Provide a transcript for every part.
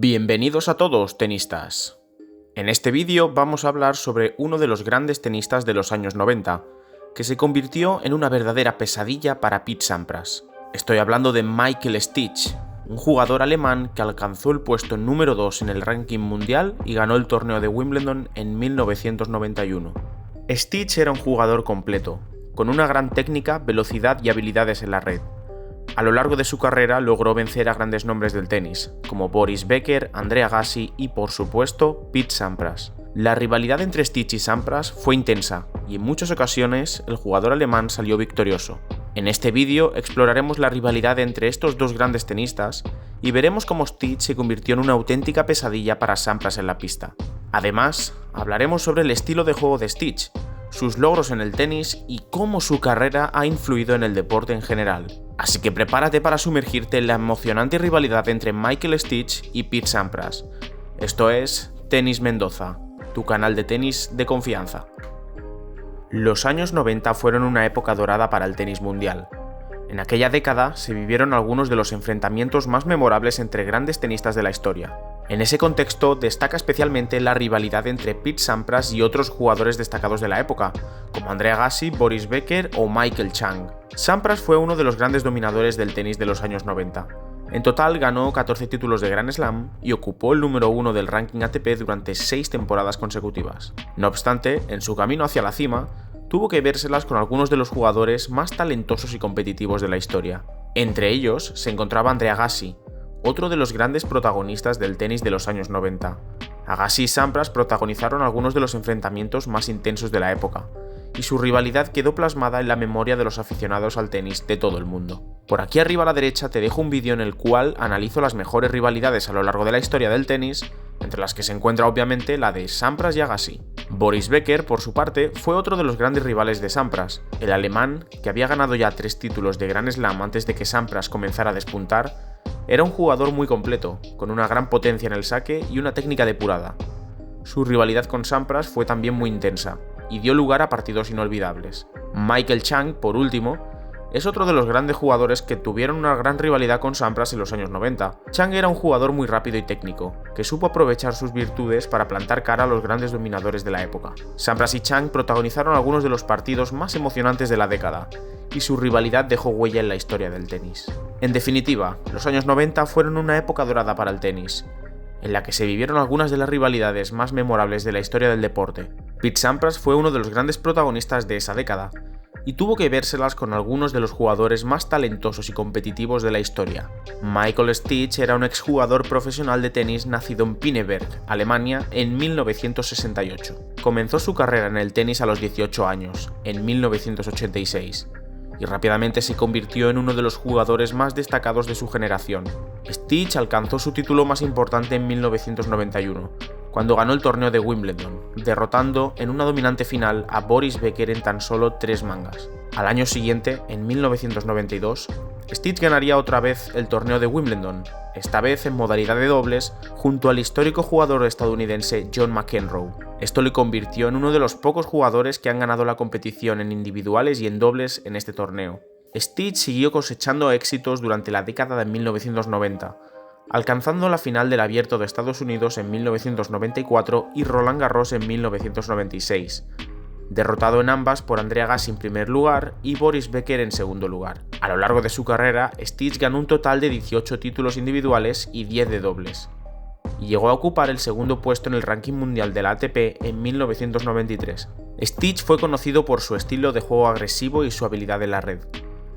Bienvenidos a todos, tenistas. En este vídeo vamos a hablar sobre uno de los grandes tenistas de los años 90, que se convirtió en una verdadera pesadilla para Pete Sampras. Estoy hablando de Michael Stich, un jugador alemán que alcanzó el puesto número 2 en el ranking mundial y ganó el torneo de Wimbledon en 1991. Stich era un jugador completo, con una gran técnica, velocidad y habilidades en la red. A lo largo de su carrera logró vencer a grandes nombres del tenis, como Boris Becker, Andre Agassi y, por supuesto, Pete Sampras. La rivalidad entre Stich y Sampras fue intensa, y en muchas ocasiones el jugador alemán salió victorioso. En este vídeo exploraremos la rivalidad entre estos dos grandes tenistas y veremos cómo Stich se convirtió en una auténtica pesadilla para Sampras en la pista. Además, hablaremos sobre el estilo de juego de Stich, sus logros en el tenis y cómo su carrera ha influido en el deporte en general. Así que prepárate para sumergirte en la emocionante rivalidad entre Michael Stich y Pete Sampras. Esto es Tenis Mendoza, tu canal de tenis de confianza. Los años 90 fueron una época dorada para el tenis mundial. En aquella década se vivieron algunos de los enfrentamientos más memorables entre grandes tenistas de la historia. En ese contexto destaca especialmente la rivalidad entre Pete Sampras y otros jugadores destacados de la época, como Andre Agassi, Boris Becker o Michael Chang. Sampras fue uno de los grandes dominadores del tenis de los años 90. En total ganó 14 títulos de Grand Slam y ocupó el número 1 del ranking ATP durante 6 temporadas consecutivas. No obstante, en su camino hacia la cima, tuvo que vérselas con algunos de los jugadores más talentosos y competitivos de la historia. Entre ellos se encontraba Andre Agassi, otro de los grandes protagonistas del tenis de los años 90. Agassi y Sampras protagonizaron algunos de los enfrentamientos más intensos de la época, y su rivalidad quedó plasmada en la memoria de los aficionados al tenis de todo el mundo. Por aquí arriba a la derecha te dejo un vídeo en el cual analizo las mejores rivalidades a lo largo de la historia del tenis, entre las que se encuentra obviamente la de Sampras y Agassi. Boris Becker, por su parte, fue otro de los grandes rivales de Sampras. El alemán, que había ganado ya 3 títulos de Grand Slam antes de que Sampras comenzara a despuntar, era un jugador muy completo, con una gran potencia en el saque y una técnica depurada. Su rivalidad con Sampras fue también muy intensa, y dio lugar a partidos inolvidables. Michael Chang, por último, es otro de los grandes jugadores que tuvieron una gran rivalidad con Sampras en los años 90. Chang era un jugador muy rápido y técnico, que supo aprovechar sus virtudes para plantar cara a los grandes dominadores de la época. Sampras y Chang protagonizaron algunos de los partidos más emocionantes de la década, y su rivalidad dejó huella en la historia del tenis. En definitiva, los años 90 fueron una época dorada para el tenis, en la que se vivieron algunas de las rivalidades más memorables de la historia del deporte. Pete Sampras fue uno de los grandes protagonistas de esa década, y tuvo que vérselas con algunos de los jugadores más talentosos y competitivos de la historia. Michael Stich era un exjugador profesional de tenis nacido en Pinneberg, Alemania, en 1968. Comenzó su carrera en el tenis a los 18 años, en 1986, y rápidamente se convirtió en uno de los jugadores más destacados de su generación. Stich alcanzó su título más importante en 1991, cuando ganó el torneo de Wimbledon, derrotando en una dominante final a Boris Becker en tan solo 3 mangas. Al año siguiente, en 1992, Stich ganaría otra vez el torneo de Wimbledon, esta vez en modalidad de dobles, junto al histórico jugador estadounidense John McEnroe. Esto le convirtió en uno de los pocos jugadores que han ganado la competición en individuales y en dobles en este torneo. Stich siguió cosechando éxitos durante la década de 1990, alcanzando la final del Abierto de Estados Unidos en 1994 y Roland Garros en 1996, derrotado en ambas por Andre Agassi en primer lugar y Boris Becker en segundo lugar. A lo largo de su carrera, Stich ganó un total de 18 títulos individuales y 10 de dobles, y llegó a ocupar el segundo puesto en el ranking mundial de la ATP en 1993. Stich fue conocido por su estilo de juego agresivo y su habilidad en la red.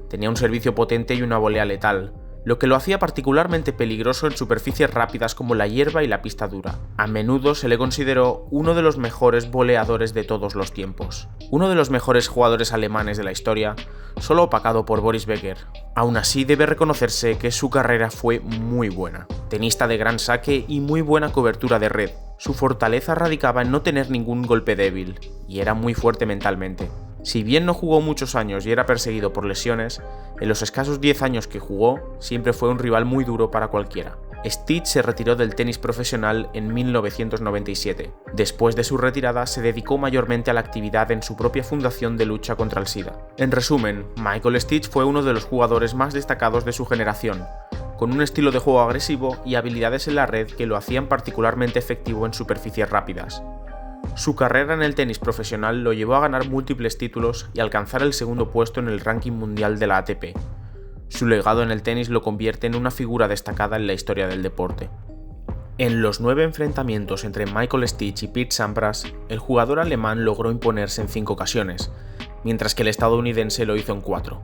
Tenía un servicio potente y una volea letal, lo que lo hacía particularmente peligroso en superficies rápidas como la hierba y la pista dura. A menudo se le consideró uno de los mejores voleadores de todos los tiempos. Uno de los mejores jugadores alemanes de la historia, solo opacado por Boris Becker. Aún así, debe reconocerse que su carrera fue muy buena. Tenista de gran saque y muy buena cobertura de red. Su fortaleza radicaba en no tener ningún golpe débil, y era muy fuerte mentalmente. Si bien no jugó muchos años y era perseguido por lesiones, en los escasos 10 años que jugó, siempre fue un rival muy duro para cualquiera. Stich se retiró del tenis profesional en 1997. Después de su retirada, se dedicó mayormente a la actividad en su propia fundación de lucha contra el SIDA. En resumen, Michael Stich fue uno de los jugadores más destacados de su generación, con un estilo de juego agresivo y habilidades en la red que lo hacían particularmente efectivo en superficies rápidas. Su carrera en el tenis profesional lo llevó a ganar múltiples títulos y alcanzar el segundo puesto en el ranking mundial de la ATP. Su legado en el tenis lo convierte en una figura destacada en la historia del deporte. En los 9 enfrentamientos entre Michael Stich y Pete Sampras, el jugador alemán logró imponerse en 5 ocasiones, mientras que el estadounidense lo hizo en 4.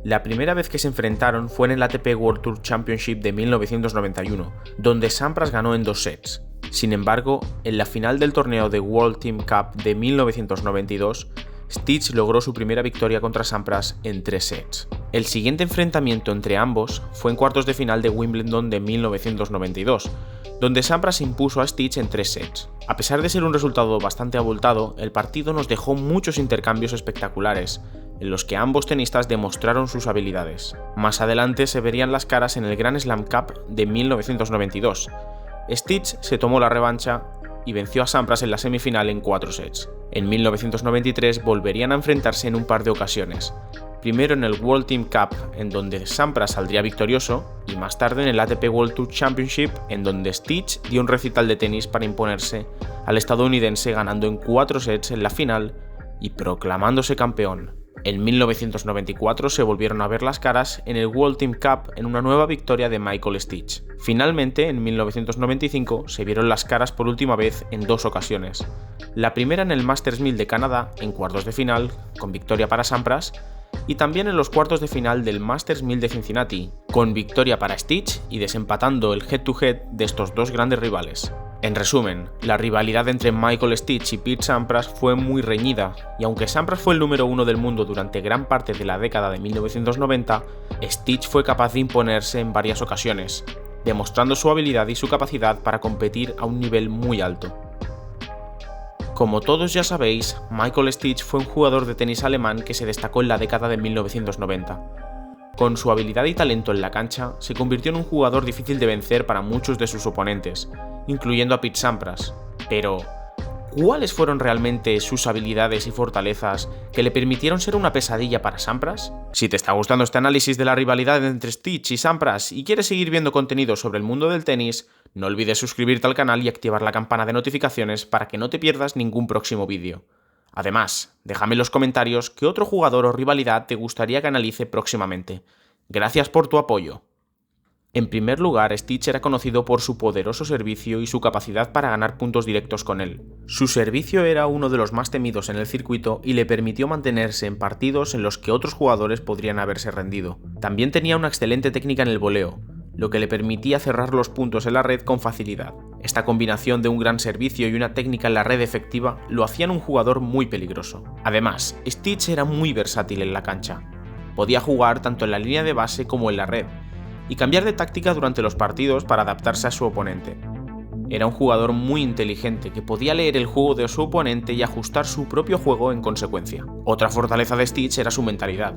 La primera vez que se enfrentaron fue en el ATP World Tour Championship de 1991, donde Sampras ganó en 2 sets. Sin embargo, en la final del torneo de World Team Cup de 1992, Stich logró su primera victoria contra Sampras en 3 sets. El siguiente enfrentamiento entre ambos fue en cuartos de final de Wimbledon de 1992, donde Sampras impuso a Stich en 3 sets. A pesar de ser un resultado bastante abultado, el partido nos dejó muchos intercambios espectaculares, en los que ambos tenistas demostraron sus habilidades. Más adelante se verían las caras en el Grand Slam Cup de 1992. Stich se tomó la revancha y venció a Sampras en la semifinal en 4 sets. En 1993 volverían a enfrentarse en un par de ocasiones, primero en el World Team Cup, en donde Sampras saldría victorioso, y más tarde en el ATP World Tour Championship, en donde Stich dio un recital de tenis para imponerse al estadounidense, ganando en 4 sets en la final y proclamándose campeón. En 1994 se volvieron a ver las caras en el World Team Cup en una nueva victoria de Michael Stich. Finalmente, en 1995 se vieron las caras por última vez en 2 ocasiones. La primera en el Masters 1000 de Canadá, en cuartos de final, con victoria para Sampras, y también en los cuartos de final del Masters 1000 de Cincinnati, con victoria para Stich y desempatando el head-to-head de estos dos grandes rivales. En resumen, la rivalidad entre Michael Stich y Pete Sampras fue muy reñida, y aunque Sampras fue el número 1 del mundo durante gran parte de la década de 1990, Stich fue capaz de imponerse en varias ocasiones, demostrando su habilidad y su capacidad para competir a un nivel muy alto. Como todos ya sabéis, Michael Stich fue un jugador de tenis alemán que se destacó en la década de 1990. Con su habilidad y talento en la cancha, se convirtió en un jugador difícil de vencer para muchos de sus oponentes, incluyendo a Pete Sampras. Pero, ¿cuáles fueron realmente sus habilidades y fortalezas que le permitieron ser una pesadilla para Sampras? Si te está gustando este análisis de la rivalidad entre Stich y Sampras y quieres seguir viendo contenido sobre el mundo del tenis, no olvides suscribirte al canal y activar la campana de notificaciones para que no te pierdas ningún próximo vídeo. Además, déjame en los comentarios qué otro jugador o rivalidad te gustaría que analice próximamente. Gracias por tu apoyo. En primer lugar, Stich era conocido por su poderoso servicio y su capacidad para ganar puntos directos con él. Su servicio era uno de los más temidos en el circuito y le permitió mantenerse en partidos en los que otros jugadores podrían haberse rendido. También tenía una excelente técnica en el voleo, lo que le permitía cerrar los puntos en la red con facilidad. Esta combinación de un gran servicio y una técnica en la red efectiva lo hacían un jugador muy peligroso. Además, Stich era muy versátil en la cancha. Podía jugar tanto en la línea de base como en la red, y cambiar de táctica durante los partidos para adaptarse a su oponente. Era un jugador muy inteligente que podía leer el juego de su oponente y ajustar su propio juego en consecuencia. Otra fortaleza de Stich era su mentalidad.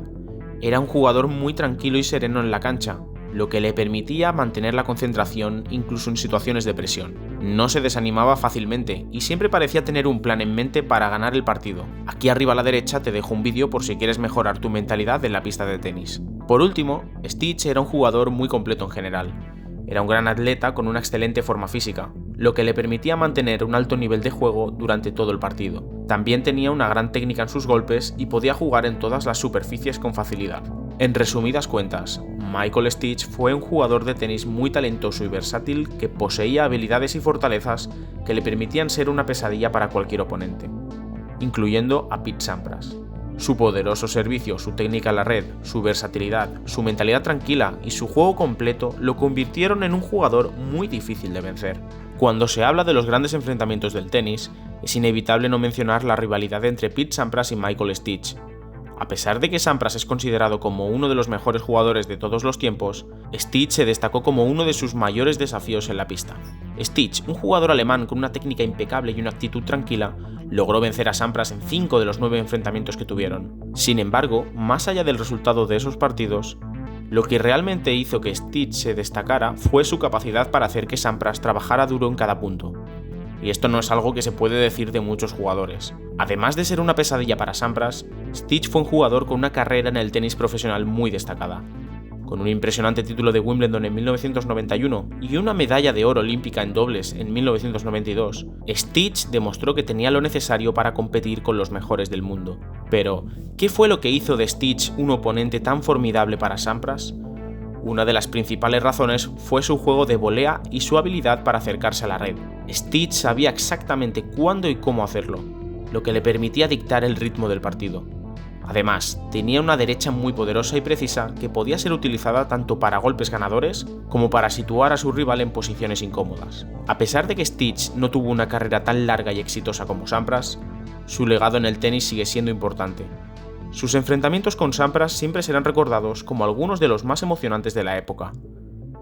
Era un jugador muy tranquilo y sereno en la cancha, lo que le permitía mantener la concentración incluso en situaciones de presión. No se desanimaba fácilmente y siempre parecía tener un plan en mente para ganar el partido. Aquí arriba a la derecha te dejo un vídeo por si quieres mejorar tu mentalidad en la pista de tenis. Por último, Stich era un jugador muy completo en general. Era un gran atleta con una excelente forma física, lo que le permitía mantener un alto nivel de juego durante todo el partido. También tenía una gran técnica en sus golpes y podía jugar en todas las superficies con facilidad. En resumidas cuentas, Michael Stich fue un jugador de tenis muy talentoso y versátil que poseía habilidades y fortalezas que le permitían ser una pesadilla para cualquier oponente, incluyendo a Pete Sampras. Su poderoso servicio, su técnica en la red, su versatilidad, su mentalidad tranquila y su juego completo lo convirtieron en un jugador muy difícil de vencer. Cuando se habla de los grandes enfrentamientos del tenis, es inevitable no mencionar la rivalidad entre Pete Sampras y Michael Stich. A pesar de que Sampras es considerado como uno de los mejores jugadores de todos los tiempos, Stich se destacó como uno de sus mayores desafíos en la pista. Stich, un jugador alemán con una técnica impecable y una actitud tranquila, logró vencer a Sampras en 5 de los 9 enfrentamientos que tuvieron. Sin embargo, más allá del resultado de esos partidos, lo que realmente hizo que Stich se destacara fue su capacidad para hacer que Sampras trabajara duro en cada punto. Y esto no es algo que se puede decir de muchos jugadores. Además de ser una pesadilla para Sampras, Stich fue un jugador con una carrera en el tenis profesional muy destacada. Con un impresionante título de Wimbledon en 1991 y una medalla de oro olímpica en dobles en 1992, Stich demostró que tenía lo necesario para competir con los mejores del mundo. Pero, ¿qué fue lo que hizo de Stich un oponente tan formidable para Sampras? Una de las principales razones fue su juego de volea y su habilidad para acercarse a la red. Stich sabía exactamente cuándo y cómo hacerlo, lo que le permitía dictar el ritmo del partido. Además, tenía una derecha muy poderosa y precisa que podía ser utilizada tanto para golpes ganadores como para situar a su rival en posiciones incómodas. A pesar de que Stich no tuvo una carrera tan larga y exitosa como Sampras, su legado en el tenis sigue siendo importante. Sus enfrentamientos con Sampras siempre serán recordados como algunos de los más emocionantes de la época,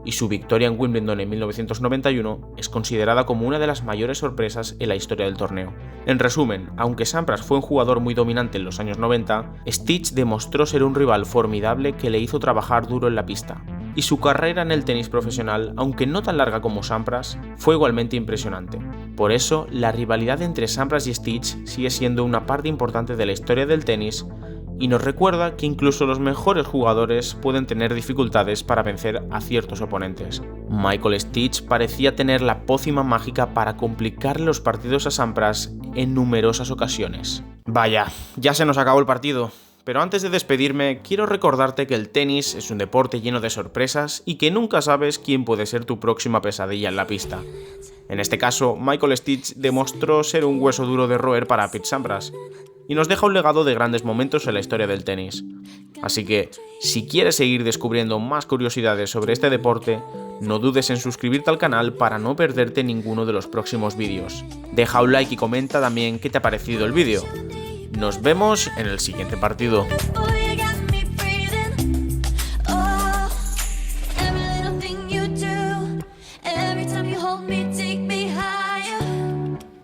y su victoria en Wimbledon en 1991 es considerada como una de las mayores sorpresas en la historia del torneo. En resumen, aunque Sampras fue un jugador muy dominante en los años 90, Stich demostró ser un rival formidable que le hizo trabajar duro en la pista, y su carrera en el tenis profesional, aunque no tan larga como Sampras, fue igualmente impresionante. Por eso, la rivalidad entre Sampras y Stich sigue siendo una parte importante de la historia del tenis y nos recuerda que incluso los mejores jugadores pueden tener dificultades para vencer a ciertos oponentes. Michael Stich parecía tener la pócima mágica para complicar los partidos a Sampras en numerosas ocasiones. Vaya, ya se nos acabó el partido. Pero antes de despedirme, quiero recordarte que el tenis es un deporte lleno de sorpresas y que nunca sabes quién puede ser tu próxima pesadilla en la pista. En este caso, Michael Stich demostró ser un hueso duro de roer para Pete Sampras, y nos deja un legado de grandes momentos en la historia del tenis. Así que, si quieres seguir descubriendo más curiosidades sobre este deporte, no dudes en suscribirte al canal para no perderte ninguno de los próximos vídeos. Deja un like y comenta también qué te ha parecido el vídeo. Nos vemos en el siguiente partido.